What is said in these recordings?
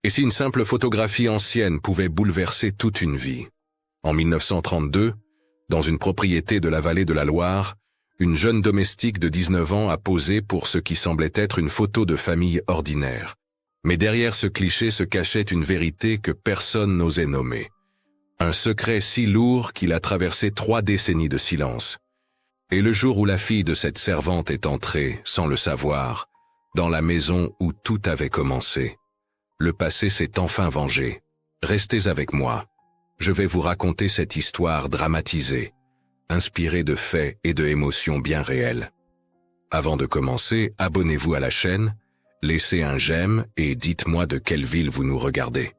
Et si une simple photographie ancienne pouvait bouleverser toute une vie? En 1932, dans une propriété de la vallée de la Loire, une jeune domestique de 19 ans a posé pour ce qui semblait être une photo de famille ordinaire. Mais derrière ce cliché se cachait une vérité que personne n'osait nommer. Un secret si lourd qu'il a traversé 3 décennies de silence. Et le jour où la fille de cette servante est entrée, sans le savoir, dans la maison où tout avait commencé, le passé s'est enfin vengé. Restez avec moi. Je vais vous raconter cette histoire dramatisée, inspirée de faits et de émotions bien réelles. Avant de commencer, abonnez-vous à la chaîne, laissez un j'aime et dites-moi de quelle ville vous nous regardez.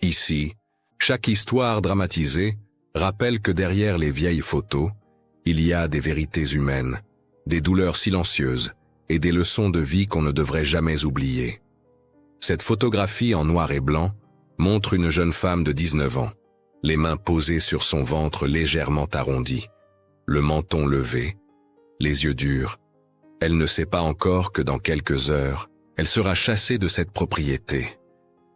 Ici, chaque histoire dramatisée rappelle que derrière les vieilles photos, il y a des vérités humaines, des douleurs silencieuses et des leçons de vie qu'on ne devrait jamais oublier. Cette photographie en noir et blanc montre une jeune femme de 19 ans, les mains posées sur son ventre légèrement arrondi, le menton levé, les yeux durs. Elle ne sait pas encore que dans quelques heures, elle sera chassée de cette propriété.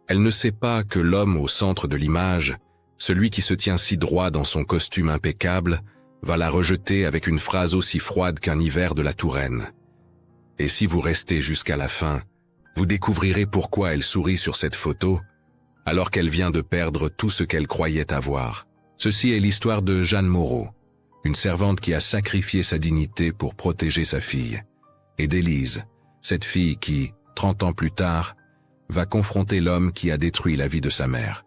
Elle ne sait pas que l'homme au centre de l'image, celui qui se tient si droit dans son costume impeccable, va la rejeter avec une phrase aussi froide qu'un hiver de la Touraine. Et si vous restez jusqu'à la fin, vous découvrirez pourquoi elle sourit sur cette photo, alors qu'elle vient de perdre tout ce qu'elle croyait avoir. Ceci est l'histoire de Jeanne Moreau, une servante qui a sacrifié sa dignité pour protéger sa fille, et d'Élise, cette fille qui, 30 ans plus tard, va confronter l'homme qui a détruit la vie de sa mère.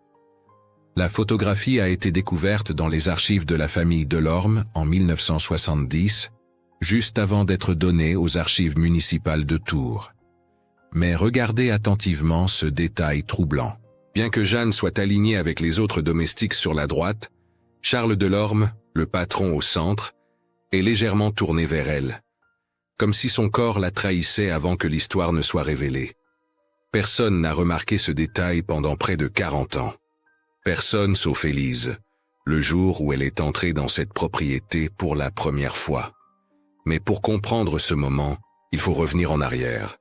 La photographie a été découverte dans les archives de la famille Delorme en 1970, juste avant d'être donnée aux archives municipales de Tours. Mais regardez attentivement ce détail troublant. Bien que Jeanne soit alignée avec les autres domestiques sur la droite, Charles Delorme, le patron au centre, est légèrement tourné vers elle, comme si son corps la trahissait avant que l'histoire ne soit révélée. Personne n'a remarqué ce détail pendant près de 40 ans. Personne sauf Élise, le jour où elle est entrée dans cette propriété pour la première fois. Mais pour comprendre ce moment, il faut revenir en arrière.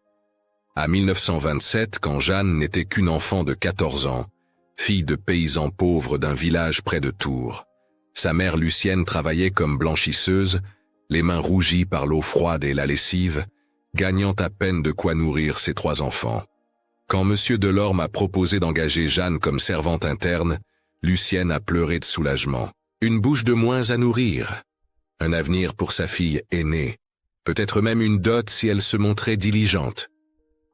À 1927, quand Jeanne n'était qu'une enfant de 14 ans, fille de paysans pauvres d'un village près de Tours. Sa mère Lucienne travaillait comme blanchisseuse, les mains rougies par l'eau froide et la lessive, gagnant à peine de quoi nourrir ses 3 enfants. Quand M. Delorme a proposé d'engager Jeanne comme servante interne, Lucienne a pleuré de soulagement. Une bouche de moins à nourrir. Un avenir pour sa fille aînée. Peut-être même une dot si elle se montrait diligente.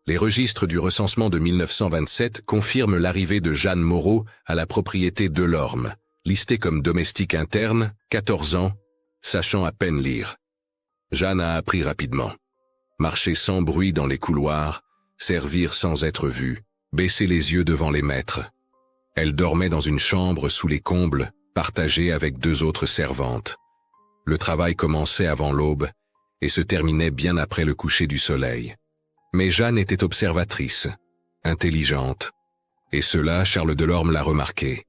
Les registres du recensement de 1927 confirment l'arrivée de Jeanne Moreau à la propriété Delorme, listée comme domestique interne, 14 ans, sachant à peine lire. Jeanne a appris rapidement. Marcher sans bruit dans les couloirs, servir sans être vue, baisser les yeux devant les maîtres. Elle dormait dans une chambre sous les combles, partagée avec 2 autres servantes. Le travail commençait avant l'aube et se terminait bien après le coucher du soleil. Mais Jeanne était observatrice, intelligente, et cela Charles Delorme l'a remarqué,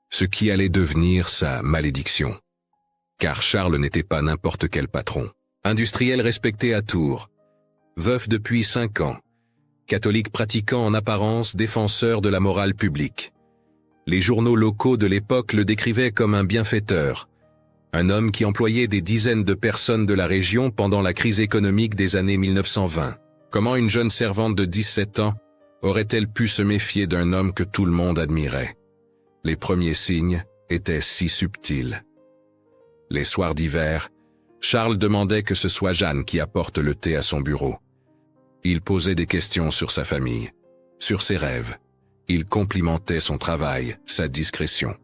ce qui allait devenir sa malédiction. Car Charles n'était pas n'importe quel patron. Industriel respecté à Tours, veuf depuis 5 ans, catholique pratiquant en apparence, défenseur de la morale publique. Les journaux locaux de l'époque le décrivaient comme un bienfaiteur, un homme qui employait des dizaines de personnes de la région pendant la crise économique des années 1920. Comment une jeune servante de 17 ans aurait-elle pu se méfier d'un homme que tout le monde admirait? Les premiers signes étaient si subtils. Les soirs d'hiver, Charles demandait que ce soit Jeanne qui apporte le thé à son bureau. Il posait des questions sur sa famille, sur ses rêves. Il complimentait son travail, sa discrétion.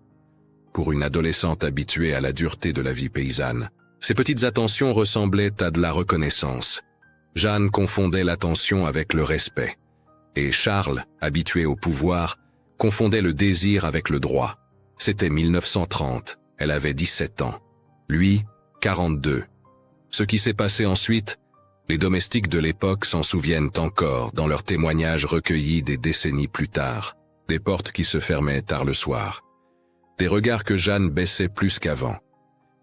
Pour une adolescente habituée à la dureté de la vie paysanne, ces petites attentions ressemblaient à de la reconnaissance. Jeanne confondait l'attention avec le respect. Et Charles, habitué au pouvoir, confondait le désir avec le droit. C'était 1930, elle avait 17 ans. Lui, 42. Ce qui s'est passé ensuite, les domestiques de l'époque s'en souviennent encore dans leurs témoignages recueillis des décennies plus tard. Des portes qui se fermaient tard le soir. Des regards que Jeanne baissait plus qu'avant.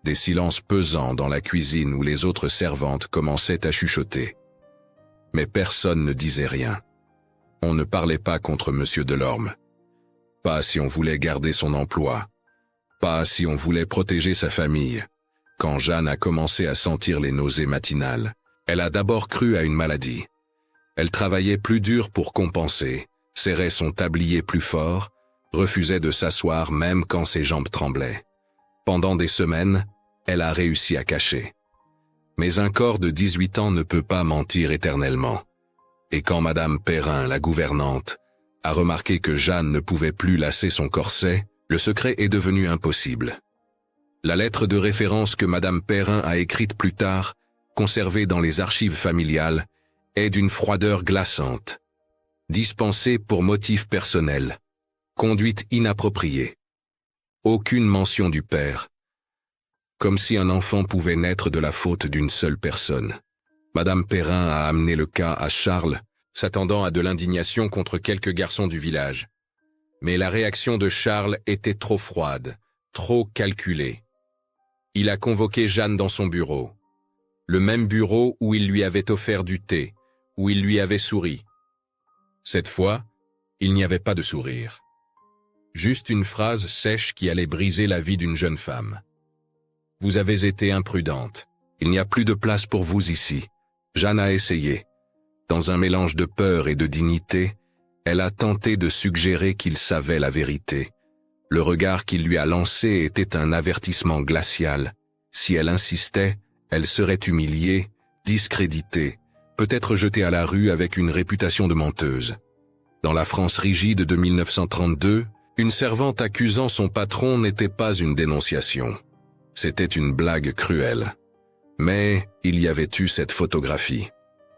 Des silences pesants dans la cuisine où les autres servantes commençaient à chuchoter. Mais personne ne disait rien. On ne parlait pas contre Monsieur Delorme. Pas si on voulait garder son emploi. Pas si on voulait protéger sa famille. Quand Jeanne a commencé à sentir les nausées matinales, elle a d'abord cru à une maladie. Elle travaillait plus dur pour compenser, serrait son tablier plus fort, refusait de s'asseoir même quand ses jambes tremblaient. Pendant des semaines, elle a réussi à cacher. Mais un corps de 18 ans ne peut pas mentir éternellement. Et quand Madame Perrin, la gouvernante, a remarqué que Jeanne ne pouvait plus lasser son corset, le secret est devenu impossible. La lettre de référence que Madame Perrin a écrite plus tard, conservée dans les archives familiales, est d'une froideur glaçante. Dispensée pour motif personnel. Conduite inappropriée. Aucune mention du père. Comme si un enfant pouvait naître de la faute d'une seule personne. Madame Perrin a amené le cas à Charles, s'attendant à de l'indignation contre quelques garçons du village. Mais la réaction de Charles était trop froide, trop calculée. Il a convoqué Jeanne dans son bureau. Le même bureau où il lui avait offert du thé, où il lui avait souri. Cette fois, il n'y avait pas de sourire. Juste une phrase sèche qui allait briser la vie d'une jeune femme. « Vous avez été imprudente. Il n'y a plus de place pour vous ici. » Jeanne a essayé. Dans un mélange de peur et de dignité, elle a tenté de suggérer qu'il savait la vérité. Le regard qu'il lui a lancé était un avertissement glacial. Si elle insistait, elle serait humiliée, discréditée, peut-être jetée à la rue avec une réputation de menteuse. Dans la France rigide de 1932, une servante accusant son patron n'était pas une dénonciation. C'était une blague cruelle. Mais il y avait eu cette photographie.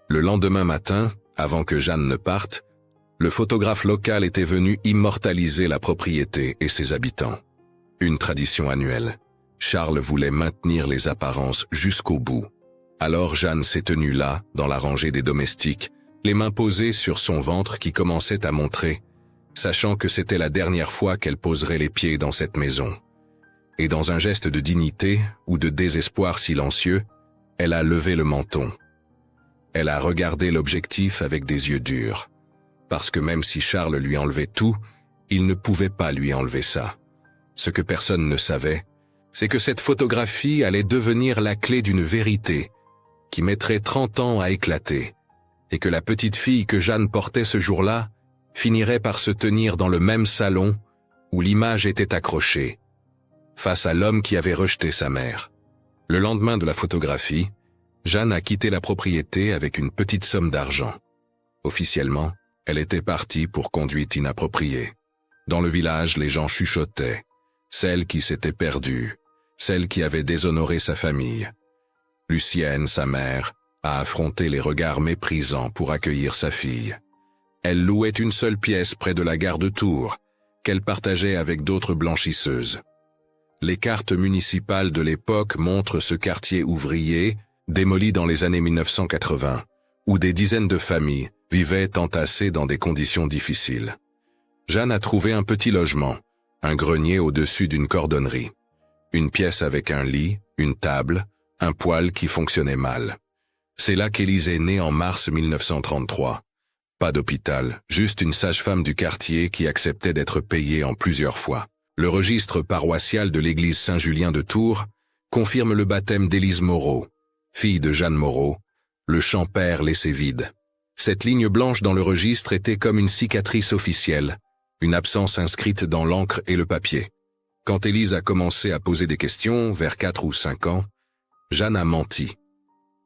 Le lendemain matin, avant que Jeanne ne parte, le photographe local était venu immortaliser la propriété et ses habitants. Une tradition annuelle. Charles voulait maintenir les apparences jusqu'au bout. Alors Jeanne s'est tenue là, dans la rangée des domestiques, les mains posées sur son ventre qui commençait à montrer, sachant que c'était la dernière fois qu'elle poserait les pieds dans cette maison. Et dans un geste de dignité ou de désespoir silencieux, elle a levé le menton. Elle a regardé l'objectif avec des yeux durs. Parce que même si Charles lui enlevait tout, il ne pouvait pas lui enlever ça. Ce que personne ne savait, c'est que cette photographie allait devenir la clé d'une vérité qui mettrait 30 ans à éclater, et que la petite fille que Jeanne portait ce jour-là finirait par se tenir dans le même salon où l'image était accrochée, face à l'homme qui avait rejeté sa mère. Le lendemain de la photographie, Jeanne a quitté la propriété avec une petite somme d'argent. Officiellement, elle était partie pour conduite inappropriée. Dans le village, les gens chuchotaient. Celle qui s'était perdue, celle qui avait déshonoré sa famille. Lucienne, sa mère, a affronté les regards méprisants pour accueillir sa fille. Elle louait une seule pièce près de la gare de Tours, qu'elle partageait avec d'autres blanchisseuses. Les cartes municipales de l'époque montrent ce quartier ouvrier, démoli dans les années 1980, où des dizaines de familles vivaient entassées dans des conditions difficiles. Jeanne a trouvé un petit logement, un grenier au-dessus d'une cordonnerie. Une pièce avec un lit, une table, un poêle qui fonctionnait mal. C'est là qu'Élise est née en mars 1933. Pas d'hôpital, juste une sage-femme du quartier qui acceptait d'être payée en plusieurs fois. Le registre paroissial de l'église Saint-Julien de Tours confirme le baptême d'Élise Moreau, fille de Jeanne Moreau, le champ père laissé vide. Cette ligne blanche dans le registre était comme une cicatrice officielle, une absence inscrite dans l'encre et le papier. Quand Élise a commencé à poser des questions, vers 4 ou 5 ans, Jeanne a menti.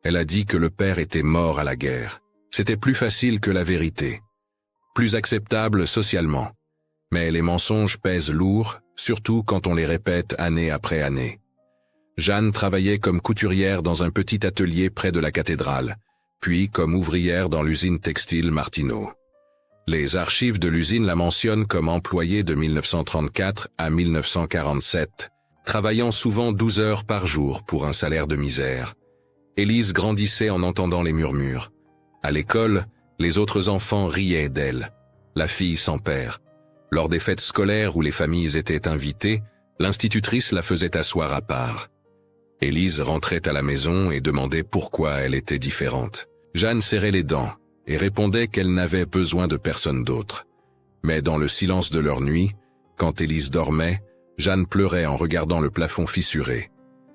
Elle a dit que le père était mort à la guerre. C'était plus facile que la vérité. Plus acceptable socialement. Mais les mensonges pèsent lourd, surtout quand on les répète année après année. Jeanne travaillait comme couturière dans un petit atelier près de la cathédrale, puis comme ouvrière dans l'usine textile Martineau. Les archives de l'usine la mentionnent comme employée de 1934 à 1947, travaillant souvent 12 heures par jour pour un salaire de misère. Élise grandissait en entendant les murmures. À l'école, les autres enfants riaient d'elle, la fille sans père. Lors des fêtes scolaires où les familles étaient invitées, l'institutrice la faisait asseoir à part. Élise rentrait à la maison et demandait pourquoi elle était différente. Jeanne serrait les dents, et répondait qu'elle n'avait besoin de personne d'autre. Mais dans le silence de leur nuit, quand Élise dormait, Jeanne pleurait en regardant le plafond fissuré.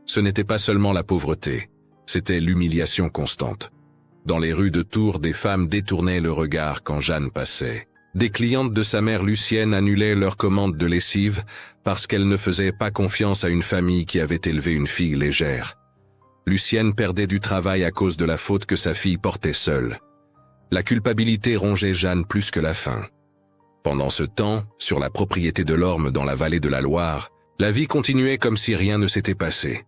Ce n'était pas seulement la pauvreté, c'était l'humiliation constante. Dans les rues de Tours, des femmes détournaient le regard quand Jeanne passait. Des clientes de sa mère Lucienne annulaient leur commande de lessive parce qu'elles ne faisaient pas confiance à une famille qui avait élevé une fille légère. Lucienne perdait du travail à cause de la faute que sa fille portait seule. La culpabilité rongeait Jeanne plus que la faim. Pendant ce temps, sur la propriété de l'Orme dans la vallée de la Loire, la vie continuait comme si rien ne s'était passé.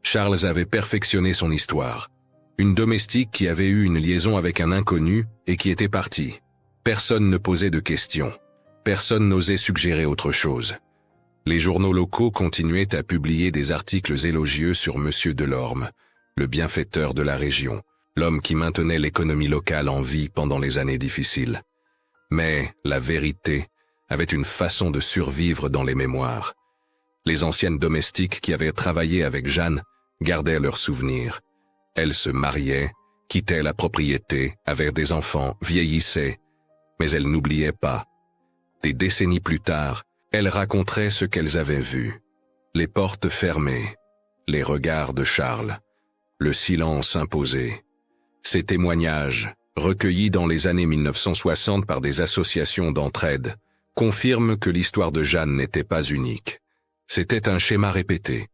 Charles avait perfectionné son histoire. Une domestique qui avait eu une liaison avec un inconnu et qui était partie. Personne ne posait de questions. Personne n'osait suggérer autre chose. Les journaux locaux continuaient à publier des articles élogieux sur Monsieur Delorme, le bienfaiteur de la région, l'homme qui maintenait l'économie locale en vie pendant les années difficiles. Mais la vérité avait une façon de survivre dans les mémoires. Les anciennes domestiques qui avaient travaillé avec Jeanne gardaient leurs souvenirs. Elles se mariaient, quittaient la propriété, avaient des enfants, vieillissaient, mais elles n'oubliaient pas. Des décennies plus tard, elles raconteraient ce qu'elles avaient vu. Les portes fermées, les regards de Charles, le silence imposé. Ces témoignages, recueillis dans les années 1960 par des associations d'entraide, confirment que l'histoire de Jeanne n'était pas unique. C'était un schéma répété,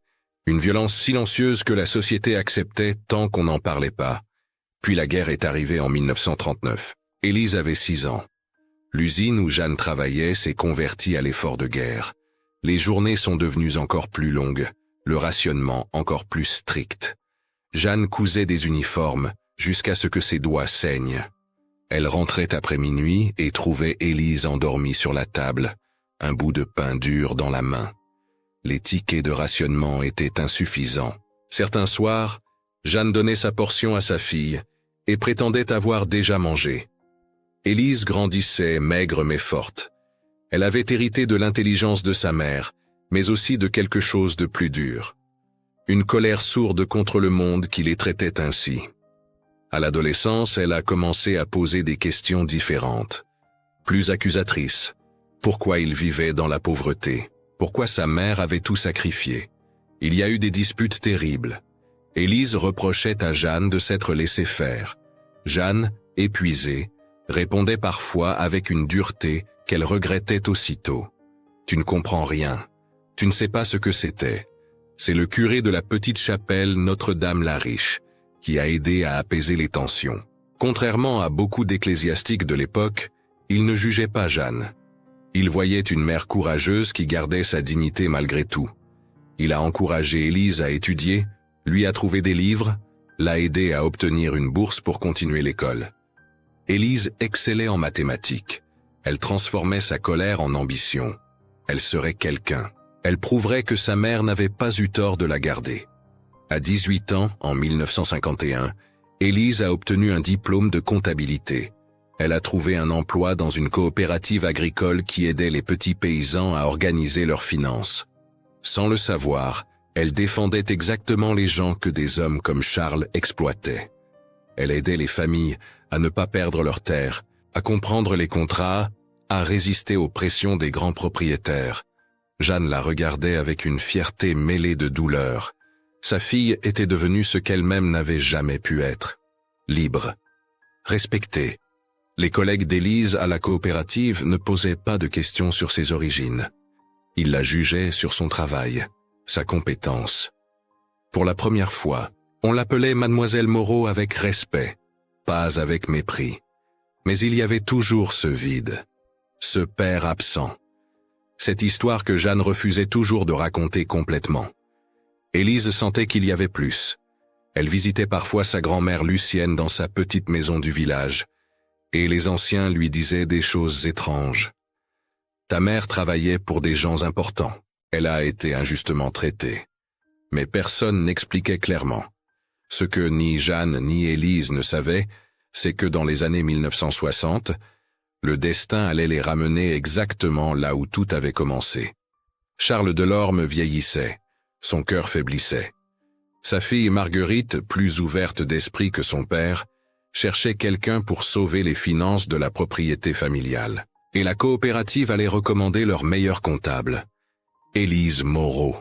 une violence silencieuse que la société acceptait tant qu'on n'en parlait pas. Puis la guerre est arrivée en 1939. Élise avait 6 ans. L'usine où Jeanne travaillait s'est convertie à l'effort de guerre. Les journées sont devenues encore plus longues, le rationnement encore plus strict. Jeanne cousait des uniformes jusqu'à ce que ses doigts saignent. Elle rentrait après minuit et trouvait Élise endormie sur la table, un bout de pain dur dans la main. Les tickets de rationnement étaient insuffisants. Certains soirs, Jeanne donnait sa portion à sa fille et prétendait avoir déjà mangé. Élise grandissait maigre mais forte. Elle avait hérité de l'intelligence de sa mère, mais aussi de quelque chose de plus dur. Une colère sourde contre le monde qui les traitait ainsi. À l'adolescence, elle a commencé à poser des questions différentes, plus accusatrices. Pourquoi il vivait dans la pauvreté? Pourquoi sa mère avait tout sacrifié? Il y a eu des disputes terribles. Élise reprochait à Jeanne de s'être laissée faire. Jeanne, épuisée, répondait parfois avec une dureté qu'elle regrettait aussitôt. « Tu ne comprends rien. Tu ne sais pas ce que c'était. » C'est le curé de la petite chapelle Notre-Dame-la-Riche qui a aidé à apaiser les tensions. Contrairement à beaucoup d'ecclésiastiques de l'époque, il ne jugeait pas Jeanne. Il voyait une mère courageuse qui gardait sa dignité malgré tout. Il a encouragé Élise à étudier, lui a trouvé des livres, l'a aidé à obtenir une bourse pour continuer l'école. Élise excellait en mathématiques. Elle transformait sa colère en ambition. Elle serait quelqu'un. Elle prouverait que sa mère n'avait pas eu tort de la garder. À 18 ans, en 1951, Élise a obtenu un diplôme de comptabilité. Elle a trouvé un emploi dans une coopérative agricole qui aidait les petits paysans à organiser leurs finances. Sans le savoir, elle défendait exactement les gens que des hommes comme Charles exploitaient. Elle aidait les familles à ne pas perdre leurs terres, à comprendre les contrats, à résister aux pressions des grands propriétaires. Jeanne la regardait avec une fierté mêlée de douleur. Sa fille était devenue ce qu'elle-même n'avait jamais pu être. Libre. Respectée. Les collègues d'Élise à la coopérative ne posaient pas de questions sur ses origines. Ils la jugeaient sur son travail, sa compétence. Pour la première fois, on l'appelait Mademoiselle Moreau avec respect, pas avec mépris. Mais il y avait toujours ce vide, ce père absent. Cette histoire que Jeanne refusait toujours de raconter complètement. Élise sentait qu'il y avait plus. Elle visitait parfois sa grand-mère Lucienne dans sa petite maison du village, et les anciens lui disaient des choses étranges. Ta mère travaillait pour des gens importants. Elle a été injustement traitée. Mais personne n'expliquait clairement. Ce que ni Jeanne ni Élise ne savaient, c'est que dans les années 1960, le destin allait les ramener exactement là où tout avait commencé. Charles Delorme vieillissait, son cœur faiblissait. Sa fille Marguerite, plus ouverte d'esprit que son père, cherchait quelqu'un pour sauver les finances de la propriété familiale. Et la coopérative allait recommander leur meilleur comptable, Élise Moreau.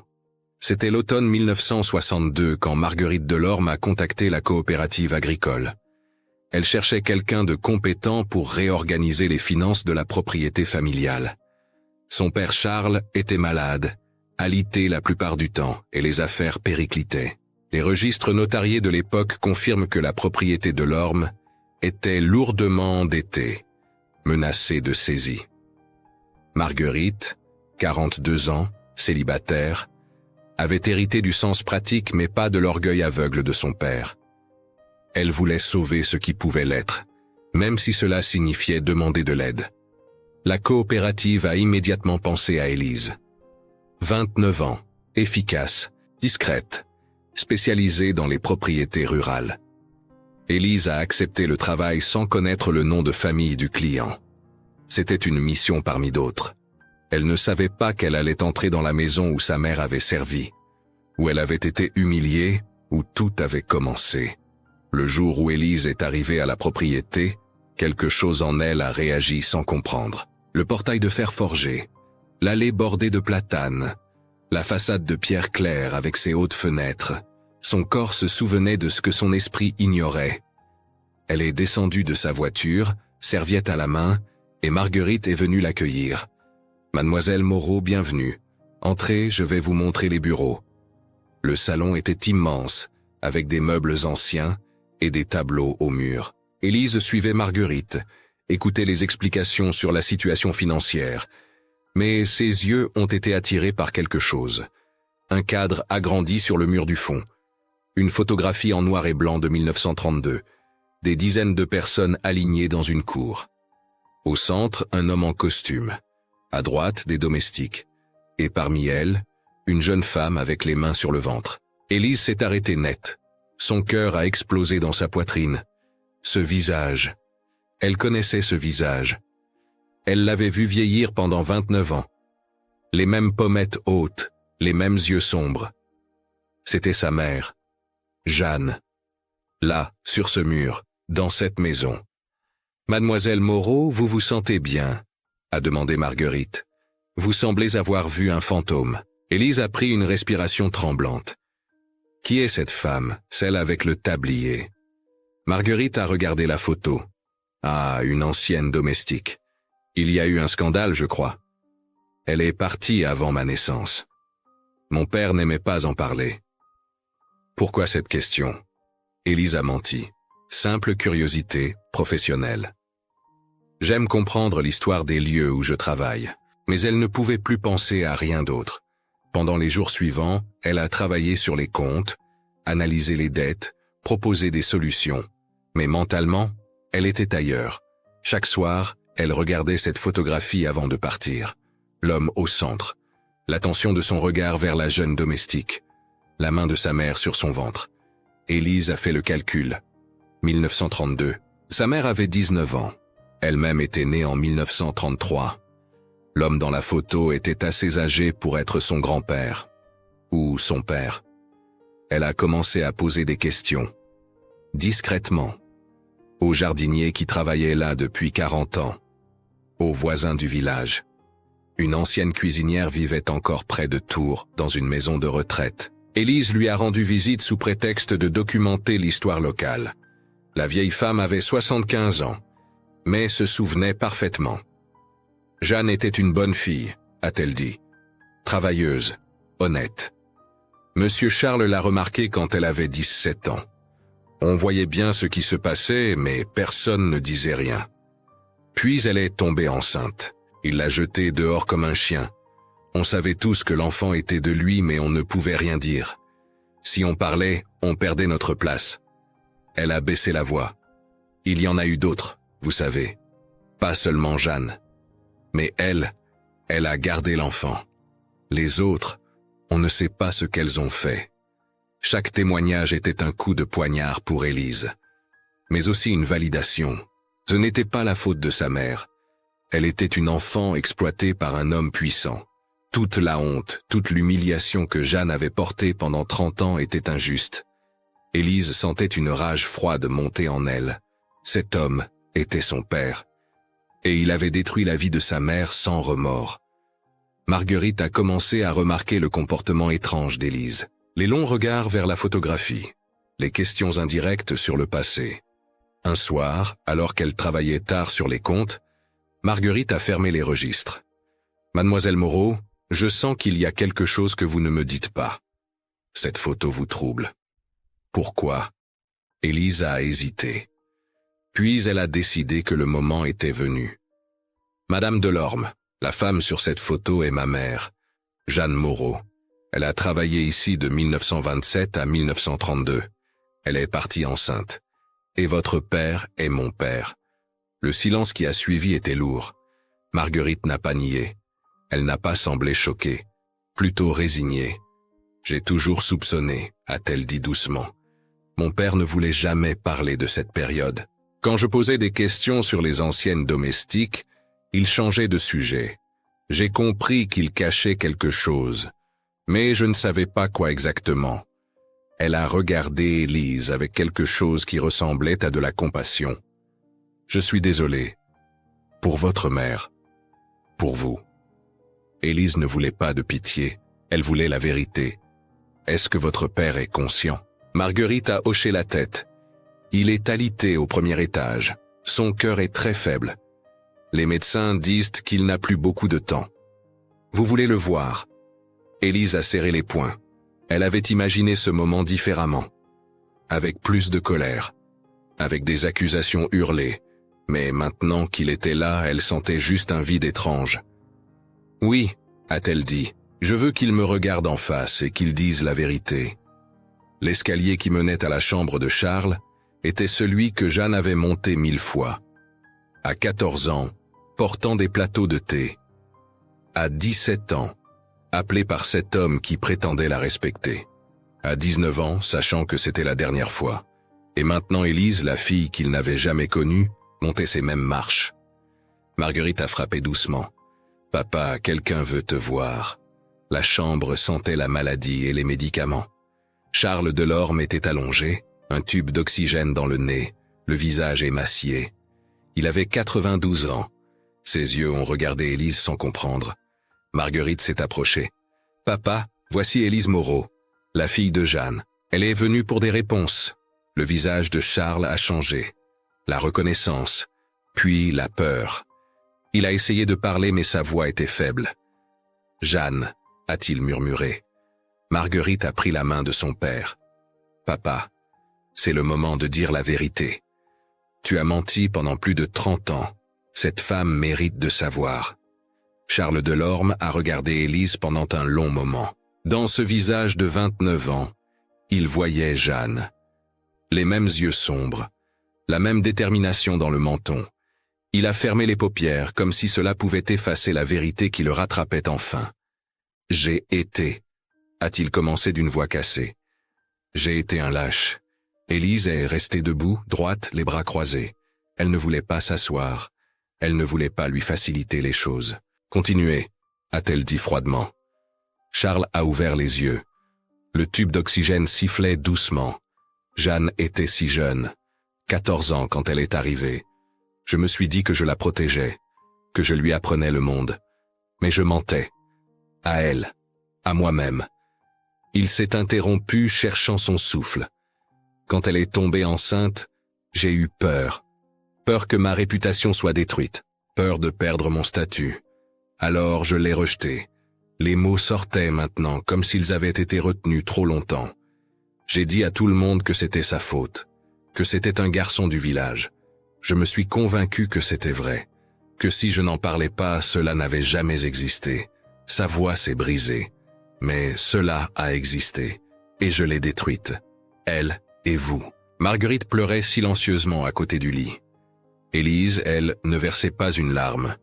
C'était l'automne 1962 quand Marguerite Delorme a contacté la coopérative agricole. Elle cherchait quelqu'un de compétent pour réorganiser les finances de la propriété familiale. Son père Charles était malade, alité la plupart du temps, et les affaires périclitaient. Les registres notariés de l'époque confirment que la propriété Delorme était lourdement endettée, menacée de saisie. Marguerite, 42 ans, célibataire, avait hérité du sens pratique mais pas de l'orgueil aveugle de son père. Elle voulait sauver ce qui pouvait l'être, même si cela signifiait demander de l'aide. La coopérative a immédiatement pensé à Élise. 29 ans, efficace, discrète, spécialisée dans les propriétés rurales. Élise a accepté le travail sans connaître le nom de famille du client. C'était une mission parmi d'autres. Elle ne savait pas qu'elle allait entrer dans la maison où sa mère avait servi, où elle avait été humiliée, où tout avait commencé. Le jour où Élise est arrivée à la propriété, quelque chose en elle a réagi sans comprendre. Le portail de fer forgé, l'allée bordée de platanes, la façade de pierre claire avec ses hautes fenêtres. Son corps se souvenait de ce que son esprit ignorait. Elle est descendue de sa voiture, serviette à la main, et Marguerite est venue l'accueillir. « Mademoiselle Moreau, bienvenue. Entrez, je vais vous montrer les bureaux. » Le salon était immense, avec des meubles anciens et des tableaux au mur. Élise suivait Marguerite, écoutait les explications sur la situation financière, mais ses yeux ont été attirés par quelque chose. Un cadre agrandi sur le mur du fond. Une photographie en noir et blanc de 1932. Des dizaines de personnes alignées dans une cour. Au centre, un homme en costume. À droite, des domestiques. Et parmi elles, une jeune femme avec les mains sur le ventre. Élise s'est arrêtée net. Son cœur a explosé dans sa poitrine. Ce visage. Elle connaissait ce visage. Elle l'avait vu vieillir pendant 29 ans. Les mêmes pommettes hautes, les mêmes yeux sombres. C'était sa mère, Jeanne. Là, sur ce mur, dans cette maison. « Mademoiselle Moreau, vous vous sentez bien ?» a demandé Marguerite. « Vous semblez avoir vu un fantôme. » Élise a pris une respiration tremblante. « Qui est cette femme, celle avec le tablier ?» Marguerite a regardé la photo. « Ah, une ancienne domestique. Il y a eu un scandale, je crois. Elle est partie avant ma naissance. Mon père n'aimait pas en parler. » Pourquoi cette question? Élise a menti. Simple curiosité professionnelle. J'aime comprendre l'histoire des lieux où je travaille, mais elle ne pouvait plus penser à rien d'autre. Pendant les jours suivants, elle a travaillé sur les comptes, analysé les dettes, proposé des solutions. Mais mentalement, elle était ailleurs. Chaque soir, elle regardait cette photographie avant de partir. L'homme au centre. L'attention de son regard vers la jeune domestique. La main de sa mère sur son ventre. Élise a fait le calcul. 1932. Sa mère avait 19 ans. Elle-même était née en 1933. L'homme dans la photo était assez âgé pour être son grand-père. Ou son père. Elle a commencé à poser des questions. Discrètement. Au jardinier qui travaillait là depuis 40 ans. Aux voisins du village. Une ancienne cuisinière vivait encore près de Tours, dans une maison de retraite. Élise lui a rendu visite sous prétexte de documenter l'histoire locale. La vieille femme avait 75 ans, mais se souvenait parfaitement. Jeanne était une bonne fille, a-t-elle dit. Travailleuse, honnête. Monsieur Charles l'a remarqué quand elle avait 17 ans. On voyait bien ce qui se passait, mais personne ne disait rien. Puis elle est tombée enceinte. Il l'a jetée dehors comme un chien. On savait tous que l'enfant était de lui, mais on ne pouvait rien dire. Si on parlait, on perdait notre place. Elle a baissé la voix. Il y en a eu d'autres, vous savez. Pas seulement Jeanne. Mais elle a gardé l'enfant. Les autres, on ne sait pas ce qu'elles ont fait. Chaque témoignage était un coup de poignard pour Élise. Mais aussi une validation. Ce n'était pas la faute de sa mère. Elle était une enfant exploitée par un homme puissant. Toute la honte, toute l'humiliation que Jeanne avait portée pendant 30 ans était injuste. Élise sentait une rage froide monter en elle. Cet homme était son père, et il avait détruit la vie de sa mère sans remords. Marguerite a commencé à remarquer le comportement étrange d'Élise. Les longs regards vers la photographie, les questions indirectes sur le passé. Un soir, alors qu'elle travaillait tard sur les comptes, Marguerite a fermé les registres. « Mademoiselle Moreau, je sens qu'il y a quelque chose que vous ne me dites pas. Cette photo vous trouble. » Pourquoi? Élise a hésité. Puis elle a décidé que le moment était venu. « Madame Delorme, la femme sur cette photo est ma mère, Jeanne Moreau. Elle a travaillé ici de 1927 à 1932. Elle est partie enceinte. Et votre père est mon père. » Le silence qui a suivi était lourd. Marguerite n'a pas nié. Elle n'a pas semblé choquée, plutôt résignée. « J'ai toujours soupçonné, a-t-elle dit doucement. Mon père ne voulait jamais parler de cette période. Quand je posais des questions sur les anciennes domestiques, il changeait de sujet. J'ai compris qu'il cachait quelque chose, mais je ne savais pas quoi exactement. » Elle a regardé Élise avec quelque chose qui ressemblait à de la compassion. « Je suis désolé. Pour votre mère. Pour vous. » Élise ne voulait pas de pitié, elle voulait la vérité. « Est-ce que votre père est conscient ?» Marguerite a hoché la tête. Il est alité au premier étage. Son cœur est très faible. Les médecins disent qu'il n'a plus beaucoup de temps. Vous voulez le voir? Élise a serré les poings. Elle avait imaginé ce moment différemment. Avec plus de colère. Avec des accusations hurlées. Mais maintenant qu'il était là, elle sentait juste un vide étrange. « Oui, a-t-elle dit, je veux qu'il me regarde en face et qu'il dise la vérité. » L'escalier qui menait à la chambre de Charles était celui que Jeanne avait monté 1000 fois. À 14 ans, portant des plateaux de thé. À 17 ans, appelée par cet homme qui prétendait la respecter. À 19 ans, sachant que c'était la dernière fois. Et maintenant Élise, la fille qu'il n'avait jamais connue, montait ces mêmes marches. Marguerite a frappé doucement. « Papa, quelqu'un veut te voir. » La chambre sentait la maladie et les médicaments. Charles Delorme était allongé, un tube d'oxygène dans le nez, le visage émacié. Il avait 92 ans. Ses yeux ont regardé Élise sans comprendre. Marguerite s'est approchée. « Papa, voici Élise Moreau, la fille de Jeanne. Elle est venue pour des réponses. » Le visage de Charles a changé. La reconnaissance, puis la peur. Il a essayé de parler mais sa voix était faible. « Jeanne » a-t-il murmuré. Marguerite a pris la main de son père. « Papa, c'est le moment de dire la vérité. Tu as menti pendant plus de 30 ans. Cette femme mérite de savoir. » Charles Delorme a regardé Élise pendant un long moment. Dans ce visage de 29 ans, il voyait Jeanne. Les mêmes yeux sombres, la même détermination dans le menton. Il a fermé les paupières comme si cela pouvait effacer la vérité qui le rattrapait enfin. « J'ai été » a-t-il commencé d'une voix cassée. « J'ai été un lâche. » Élise est restée debout, droite, les bras croisés. Elle ne voulait pas s'asseoir. Elle ne voulait pas lui faciliter les choses. « Continuez » a-t-elle dit froidement. Charles a ouvert les yeux. Le tube d'oxygène sifflait doucement. Jeanne était si jeune, 14 ans quand elle est arrivée. Je me suis dit que je la protégeais, que je lui apprenais le monde. Mais je mentais. À elle, à moi-même. Il s'est interrompu, cherchant son souffle. Quand elle est tombée enceinte, j'ai eu peur. Peur que ma réputation soit détruite. Peur de perdre mon statut. Alors je l'ai rejetée. Les mots sortaient maintenant, comme s'ils avaient été retenus trop longtemps. J'ai dit à tout le monde que c'était sa faute, que c'était un garçon du village. Je me suis convaincu que c'était vrai, que si je n'en parlais pas, cela n'avait jamais existé. Sa voix s'est brisée, mais cela a existé, et je l'ai détruite. Elle et vous. Marguerite pleurait silencieusement à côté du lit. Élise, elle, ne versait pas une larme.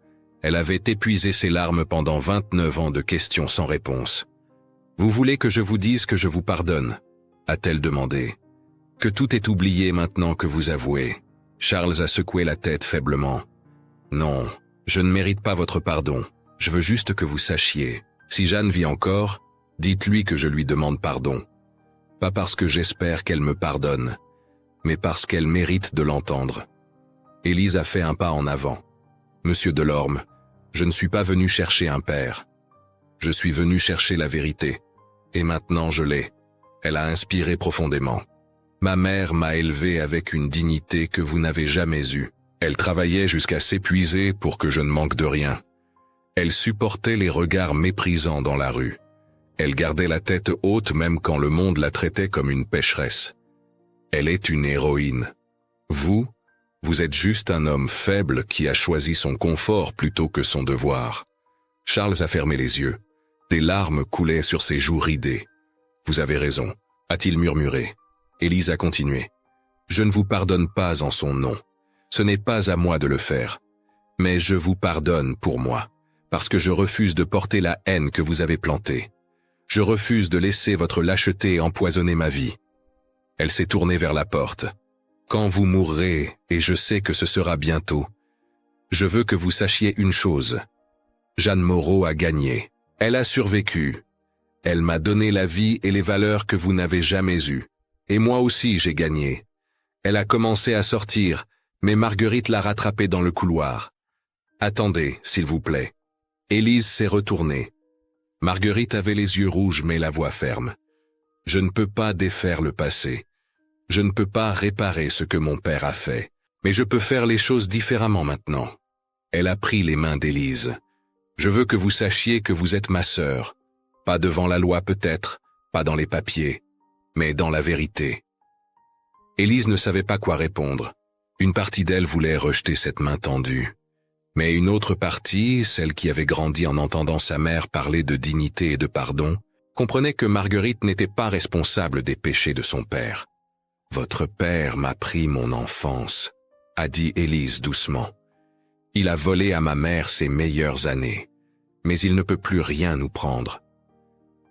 Elle avait épuisé ses larmes pendant 29 ans de questions sans réponse. « Vous voulez que je vous dise que je vous pardonne ?» a-t-elle demandé. « Que tout est oublié maintenant que vous avouez ?» Charles a secoué la tête faiblement. « Non, je ne mérite pas votre pardon. Je veux juste que vous sachiez. Si Jeanne vit encore, dites-lui que je lui demande pardon. Pas parce que j'espère qu'elle me pardonne, mais parce qu'elle mérite de l'entendre. Élise a fait un pas en avant. Monsieur Delorme, je ne suis pas venu chercher un père. Je suis venu chercher la vérité. Et maintenant je l'ai. Elle a inspiré profondément. Ma mère m'a élevé avec une dignité que vous n'avez jamais eue. Elle travaillait jusqu'à s'épuiser pour que je ne manque de rien. Elle supportait les regards méprisants dans la rue. Elle gardait la tête haute même quand le monde la traitait comme une pécheresse. Elle est une héroïne. Vous êtes juste un homme faible qui a choisi son confort plutôt que son devoir. Charles a fermé les yeux. Des larmes coulaient sur ses joues ridées. Vous avez raison, a-t-il murmuré. Élise a continué. Je ne vous pardonne pas en son nom. Ce n'est pas à moi de le faire. Mais je vous pardonne pour moi, parce que je refuse de porter la haine que vous avez plantée. Je refuse de laisser votre lâcheté empoisonner ma vie. Elle s'est tournée vers la porte. Quand vous mourrez, et je sais que ce sera bientôt, je veux que vous sachiez une chose. Jeanne Moreau a gagné. Elle a survécu. Elle m'a donné la vie et les valeurs que vous n'avez jamais eues. Et moi aussi j'ai gagné. Elle a commencé à sortir, mais Marguerite l'a rattrapée dans le couloir. Attendez, s'il vous plaît. Élise s'est retournée. Marguerite avait les yeux rouges mais la voix ferme. Je ne peux pas défaire le passé. Je ne peux pas réparer ce que mon père a fait. Mais je peux faire les choses différemment maintenant. Elle a pris les mains d'Élise. Je veux que vous sachiez que vous êtes ma sœur. Pas devant la loi peut-être, pas dans les papiers, mais dans la vérité. Élise ne savait pas quoi répondre. Une partie d'elle voulait rejeter cette main tendue. Mais une autre partie, celle qui avait grandi en entendant sa mère parler de dignité et de pardon, comprenait que Marguerite n'était pas responsable des péchés de son père. « Votre père m'a pris mon enfance », a dit Élise doucement. « Il a volé à ma mère ses meilleures années, mais il ne peut plus rien nous prendre. »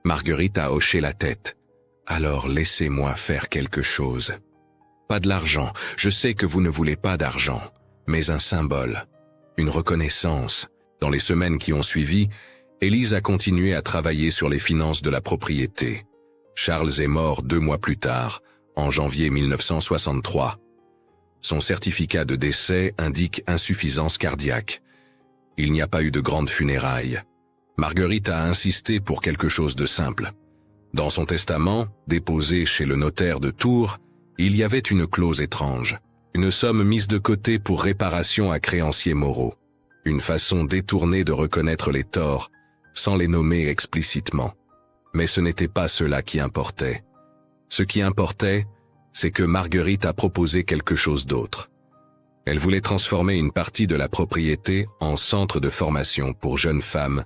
Marguerite a hoché la tête. « Alors laissez-moi faire quelque chose. Pas de l'argent, je sais que vous ne voulez pas d'argent, mais un symbole, une reconnaissance. » Dans les semaines qui ont suivi, Élise a continué à travailler sur les finances de la propriété. Charles est mort 2 mois plus tard, en janvier 1963. Son certificat de décès indique insuffisance cardiaque. Il n'y a pas eu de grandes funérailles. Marguerite a insisté pour quelque chose de simple. Dans son testament, déposé chez le notaire de Tours, il y avait une clause étrange, une somme mise de côté pour réparation à créanciers moraux, une façon détournée de reconnaître les torts, sans les nommer explicitement. Mais ce n'était pas cela qui importait. Ce qui importait, c'est que Marguerite a proposé quelque chose d'autre. Elle voulait transformer une partie de la propriété en centre de formation pour jeunes femmes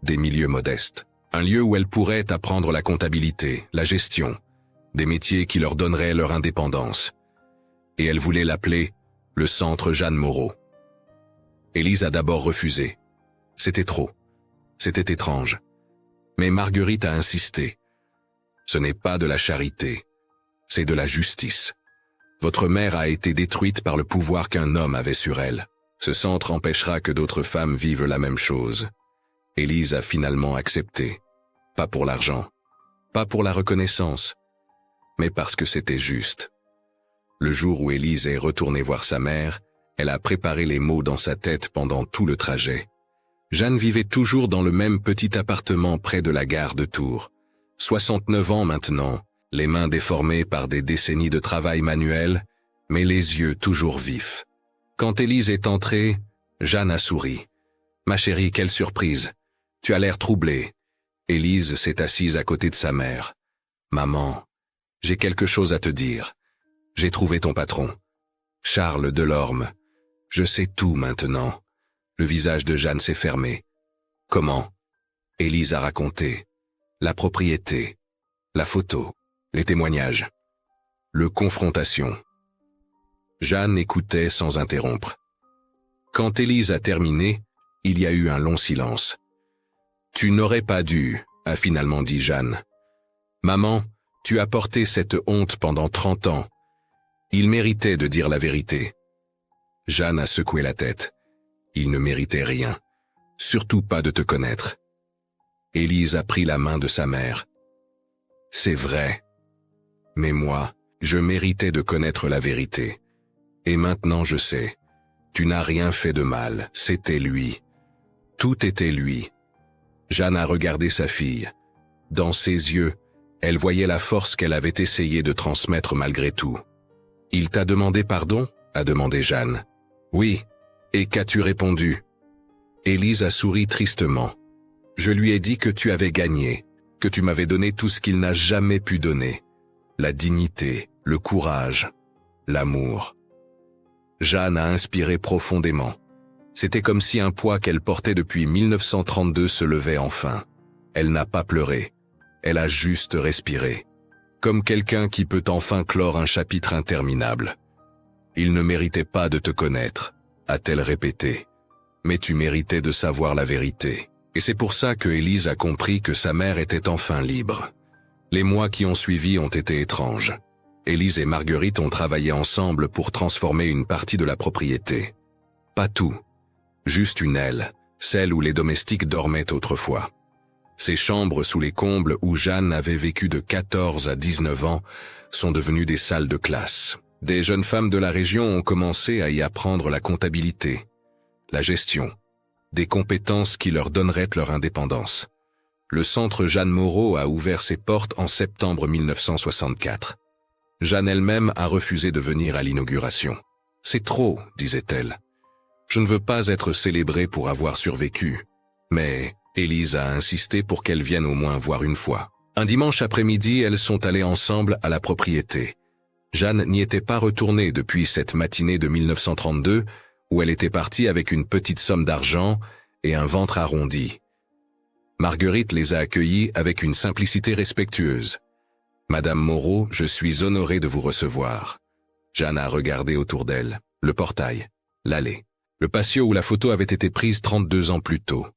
des milieux modestes. Un lieu où elles pourraient apprendre la comptabilité, la gestion, des métiers qui leur donneraient leur indépendance. Et elle voulait l'appeler le Centre Jeanne Moreau. Élise a d'abord refusé. C'était trop. C'était étrange. Mais Marguerite a insisté. Ce n'est pas de la charité, c'est de la justice. Votre mère a été détruite par le pouvoir qu'un homme avait sur elle. Ce centre empêchera que d'autres femmes vivent la même chose. Élise a finalement accepté. Pas pour l'argent, pas pour la reconnaissance, mais parce que c'était juste. Le jour où Élise est retournée voir sa mère, elle a préparé les mots dans sa tête pendant tout le trajet. Jeanne vivait toujours dans le même petit appartement près de la gare de Tours. 69 ans maintenant, les mains déformées par des décennies de travail manuel, mais les yeux toujours vifs. Quand Élise est entrée, Jeanne a souri. « Ma chérie, quelle surprise. Tu as l'air troublée. » Élise s'est assise à côté de sa mère. « Maman, j'ai quelque chose à te dire. J'ai trouvé ton patron. Charles Delorme. Je sais tout maintenant. » Le visage de Jeanne s'est fermé. « Comment ?» Élise a raconté. La propriété, la photo, les témoignages, le confrontation. Jeanne écoutait sans interrompre. Quand Élise a terminé, il y a eu un long silence. « Tu n'aurais pas dû », a finalement dit Jeanne. « Maman, tu as porté cette honte pendant 30 ans. Il méritait de dire la vérité. » Jeanne a secoué la tête. Il ne méritait rien, surtout pas de te connaître. Élise a pris la main de sa mère. « C'est vrai. Mais moi, je méritais de connaître la vérité. Et maintenant je sais. Tu n'as rien fait de mal, c'était lui. Tout était lui. Jeanne a regardé sa fille. Dans ses yeux, elle voyait la force qu'elle avait essayé de transmettre malgré tout. « Il t'a demandé pardon ?» a demandé Jeanne. « Oui. Et qu'as-tu répondu ?» Élise a souri tristement. « Je lui ai dit que tu avais gagné, que tu m'avais donné tout ce qu'il n'a jamais pu donner. La dignité, le courage, l'amour. » Jeanne a inspiré profondément. C'était comme si un poids qu'elle portait depuis 1932 se levait enfin. Elle n'a pas pleuré. Elle a juste respiré. Comme quelqu'un qui peut enfin clore un chapitre interminable. « Il ne méritait pas de te connaître », a-t-elle répété. « Mais tu méritais de savoir la vérité. » Et c'est pour ça que Élise a compris que sa mère était enfin libre. Les mois qui ont suivi ont été étranges. Élise et Marguerite ont travaillé ensemble pour transformer une partie de la propriété. Pas tout. Juste une aile, celle où les domestiques dormaient autrefois. Ces chambres sous les combles où Jeanne avait vécu de 14 à 19 ans sont devenues des salles de classe. Des jeunes femmes de la région ont commencé à y apprendre la comptabilité, la gestion, des compétences qui leur donneraient leur indépendance. Le centre Jeanne Moreau a ouvert ses portes en septembre 1964. Jeanne elle-même a refusé de venir à l'inauguration. « C'est trop », disait-elle. « Je ne veux pas être célébrée pour avoir survécu. » Mais Élise a insisté pour qu'elle vienne au moins voir une fois. Un dimanche après-midi, elles sont allées ensemble à la propriété. Jeanne n'y était pas retournée depuis cette matinée de 1932, où elle était partie avec une petite somme d'argent et un ventre arrondi. Marguerite les a accueillis avec une simplicité respectueuse. « Madame Moreau, je suis honorée de vous recevoir. » Jeanne a regardé autour d'elle, le portail, l'allée, le patio où la photo avait été prise 32 ans plus tôt.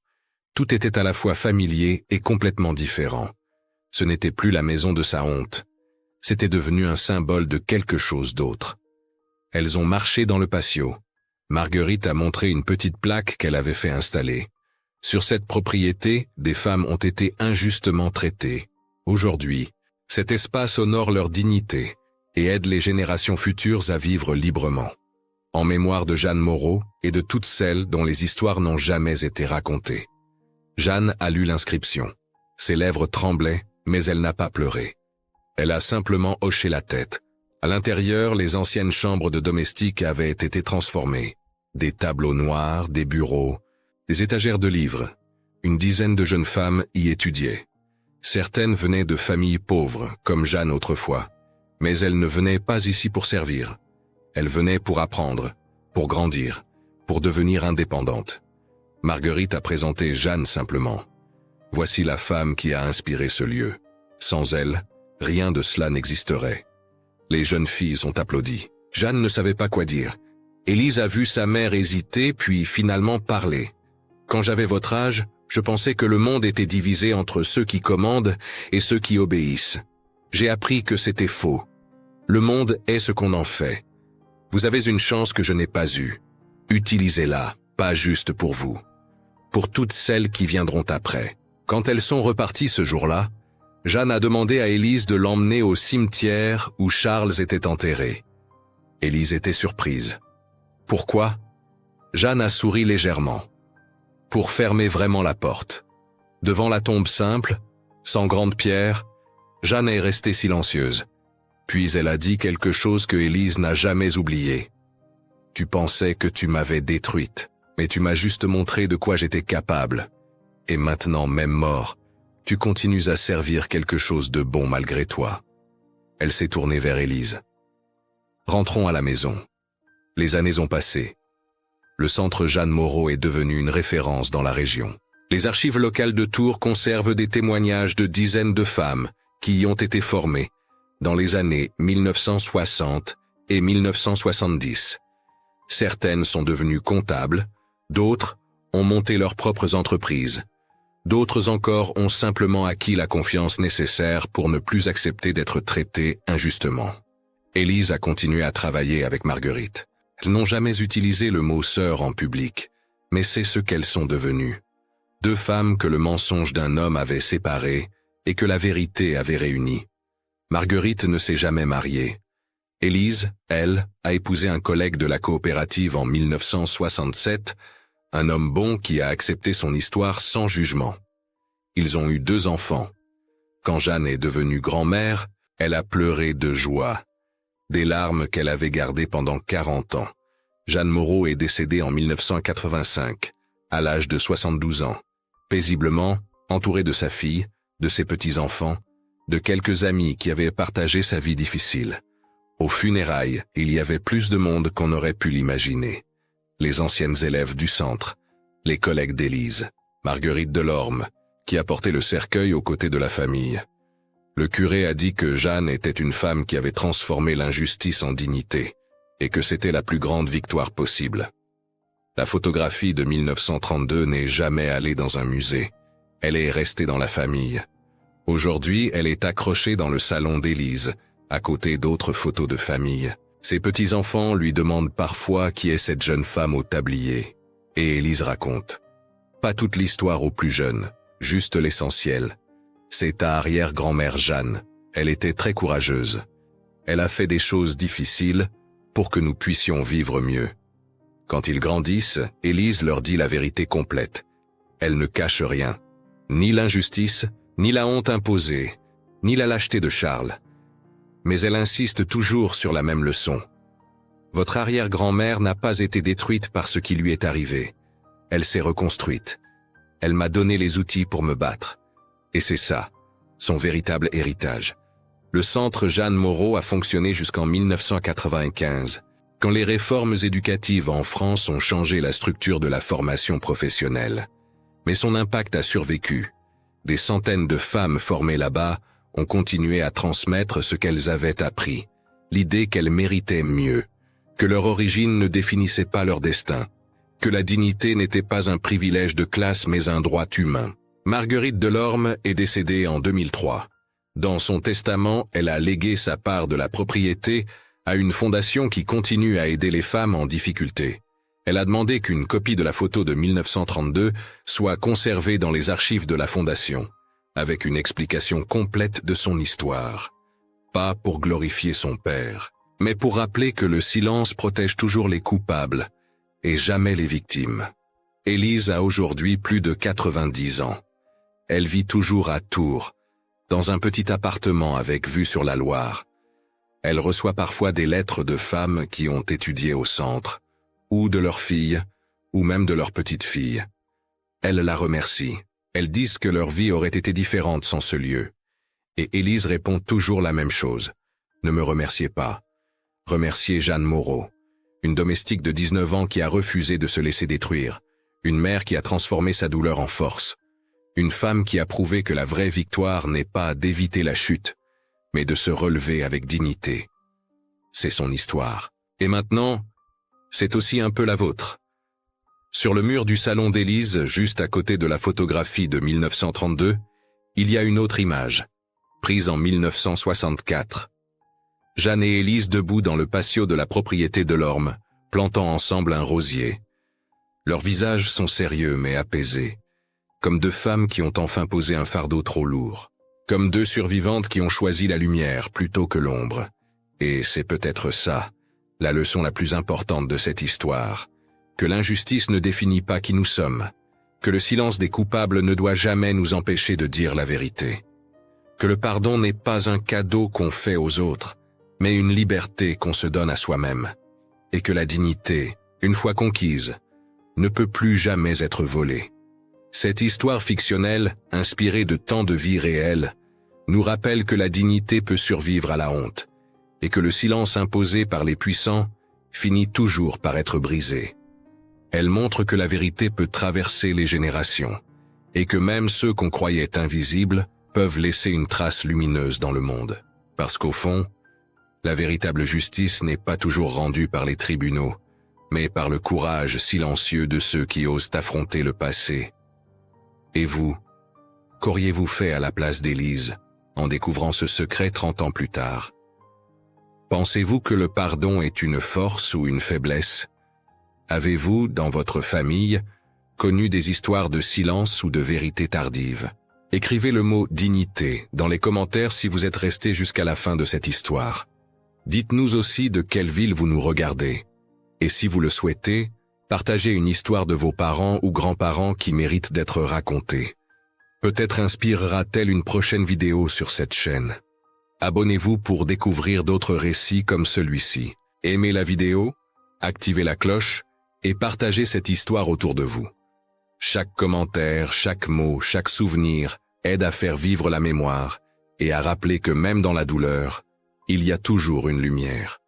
Tout était à la fois familier et complètement différent. Ce n'était plus la maison de sa honte. C'était devenu un symbole de quelque chose d'autre. Elles ont marché dans le patio. Marguerite a montré une petite plaque qu'elle avait fait installer. Sur cette propriété, des femmes ont été injustement traitées. Aujourd'hui, cet espace honore leur dignité et aide les générations futures à vivre librement. En mémoire de Jeanne Moreau et de toutes celles dont les histoires n'ont jamais été racontées. Jeanne a lu l'inscription. Ses lèvres tremblaient, mais elle n'a pas pleuré. Elle a simplement hoché la tête. À l'intérieur, les anciennes chambres de domestiques avaient été transformées. Des tableaux noirs, des bureaux, des étagères de livres. Une dizaine de jeunes femmes y étudiaient. Certaines venaient de familles pauvres, comme Jeanne autrefois. Mais elles ne venaient pas ici pour servir. Elles venaient pour apprendre, pour grandir, pour devenir indépendantes. Marguerite a présenté Jeanne simplement. Voici la femme qui a inspiré ce lieu. Sans elle, rien de cela n'existerait. Les jeunes filles ont applaudi. Jeanne ne savait pas quoi dire. Élise a vu sa mère hésiter puis finalement parler. Quand j'avais votre âge, je pensais que le monde était divisé entre ceux qui commandent et ceux qui obéissent. J'ai appris que c'était faux. Le monde est ce qu'on en fait. Vous avez une chance que je n'ai pas eue. Utilisez-la, pas juste pour vous. Pour toutes celles qui viendront après. Quand elles sont reparties ce jour-là, Jeanne a demandé à Élise de l'emmener au cimetière où Charles était enterré. Élise était surprise. Pourquoi? Jeanne a souri légèrement. Pour fermer vraiment la porte. Devant la tombe simple, sans grande pierre, Jeanne est restée silencieuse. Puis elle a dit quelque chose que Élise n'a jamais oublié. Tu pensais que tu m'avais détruite, mais tu m'as juste montré de quoi j'étais capable. Et maintenant, même mort, tu continues à servir quelque chose de bon malgré toi. Elle s'est tournée vers Élise. Rentrons à la maison. Les années ont passé. Le centre Jeanne Moreau est devenu une référence dans la région. Les archives locales de Tours conservent des témoignages de dizaines de femmes qui y ont été formées dans les années 1960 et 1970. Certaines sont devenues comptables, d'autres ont monté leurs propres entreprises. D'autres encore ont simplement acquis la confiance nécessaire pour ne plus accepter d'être traitées injustement. Élise a continué à travailler avec Marguerite. Elles n'ont jamais utilisé le mot sœur en public, mais c'est ce qu'elles sont devenues. Deux femmes que le mensonge d'un homme avait séparées et que la vérité avait réunies. Marguerite ne s'est jamais mariée, Élise, elle, a épousé un collègue de la coopérative en 1967, un homme bon qui a accepté son histoire sans jugement. Ils ont eu 2 enfants. Quand Jeanne est devenue grand-mère, elle a pleuré de joie. Des larmes qu'elle avait gardées pendant 40 ans. Jeanne Moreau est décédée en 1985, à l'âge de 72 ans, paisiblement, entourée de sa fille, de ses petits-enfants, de quelques amis qui avaient partagé sa vie difficile. Aux funérailles, il y avait plus de monde qu'on aurait pu l'imaginer. Les anciennes élèves du centre, les collègues d'Élise, Marguerite Delorme, qui a porté le cercueil aux côtés de la famille. Le curé a dit que Jeanne était une femme qui avait transformé l'injustice en dignité, et que c'était la plus grande victoire possible. La photographie de 1932 n'est jamais allée dans un musée. Elle est restée dans la famille. Aujourd'hui, elle est accrochée dans le salon d'Élise, à côté d'autres photos de famille. Ses petits-enfants lui demandent parfois qui est cette jeune femme au tablier. Et Élise raconte. Pas toute l'histoire aux plus jeunes, juste l'essentiel. C'est ta arrière-grand-mère Jeanne. Elle était très courageuse. Elle a fait des choses difficiles pour que nous puissions vivre mieux. Quand ils grandissent, Élise leur dit la vérité complète. Elle ne cache rien. Ni l'injustice, ni la honte imposée, ni la lâcheté de Charles. Mais elle insiste toujours sur la même leçon. Votre arrière-grand-mère n'a pas été détruite par ce qui lui est arrivé. Elle s'est reconstruite. Elle m'a donné les outils pour me battre. Et c'est ça, son véritable héritage. Le centre Jeanne Moreau a fonctionné jusqu'en 1995, quand les réformes éducatives en France ont changé la structure de la formation professionnelle. Mais son impact a survécu. Des centaines de femmes formées là-bas ont continué à transmettre ce qu'elles avaient appris, l'idée qu'elles méritaient mieux, que leur origine ne définissait pas leur destin, que la dignité n'était pas un privilège de classe mais un droit humain. Marguerite Delorme est décédée en 2003. Dans son testament, elle a légué sa part de la propriété à une fondation qui continue à aider les femmes en difficulté. Elle a demandé qu'une copie de la photo de 1932 soit conservée dans les archives de la fondation, avec une explication complète de son histoire. Pas pour glorifier son père, mais pour rappeler que le silence protège toujours les coupables et jamais les victimes. Élise a aujourd'hui plus de 90 ans. Elle vit toujours à Tours, dans un petit appartement avec vue sur la Loire. Elle reçoit parfois des lettres de femmes qui ont étudié au centre, ou de leurs filles, ou même de leurs petites filles. Elle la remercie. Elles disent que leur vie aurait été différente sans ce lieu. Et Élise répond toujours la même chose. Ne me remerciez pas. Remerciez Jeanne Moreau, une domestique de 19 ans qui a refusé de se laisser détruire, une mère qui a transformé sa douleur en force, une femme qui a prouvé que la vraie victoire n'est pas d'éviter la chute, mais de se relever avec dignité. C'est son histoire. Et maintenant, c'est aussi un peu la vôtre. Sur le mur du salon d'Élise, juste à côté de la photographie de 1932, il y a une autre image, prise en 1964. Jeanne et Élise debout dans le patio de la propriété Delorme, plantant ensemble un rosier. Leurs visages sont sérieux mais apaisés, comme 2 femmes qui ont enfin posé un fardeau trop lourd, comme 2 survivantes qui ont choisi la lumière plutôt que l'ombre. Et c'est peut-être ça, la leçon la plus importante de cette histoire, que l'injustice ne définit pas qui nous sommes, que le silence des coupables ne doit jamais nous empêcher de dire la vérité, que le pardon n'est pas un cadeau qu'on fait aux autres, mais une liberté qu'on se donne à soi-même, et que la dignité, une fois conquise, ne peut plus jamais être volée. Cette histoire fictionnelle, inspirée de tant de vies réelles, nous rappelle que la dignité peut survivre à la honte, et que le silence imposé par les puissants finit toujours par être brisé. Elle montre que la vérité peut traverser les générations, et que même ceux qu'on croyait invisibles peuvent laisser une trace lumineuse dans le monde. Parce qu'au fond, la véritable justice n'est pas toujours rendue par les tribunaux, mais par le courage silencieux de ceux qui osent affronter le passé. Et vous, qu'auriez-vous fait à la place d'Élise, en découvrant ce secret 30 ans plus tard? Pensez-vous que le pardon est une force ou une faiblesse? Avez-vous, dans votre famille, connu des histoires de silence ou de vérité tardive? Écrivez le mot « dignité » dans les commentaires si vous êtes resté jusqu'à la fin de cette histoire. Dites-nous aussi de quelle ville vous nous regardez. Et si vous le souhaitez, partagez une histoire de vos parents ou grands-parents qui mérite d'être racontée. Peut-être inspirera-t-elle une prochaine vidéo sur cette chaîne. Abonnez-vous pour découvrir d'autres récits comme celui-ci. Aimez la vidéo, activez la cloche et partagez cette histoire autour de vous. Chaque commentaire, chaque mot, chaque souvenir aide à faire vivre la mémoire et à rappeler que même dans la douleur, il y a toujours une lumière.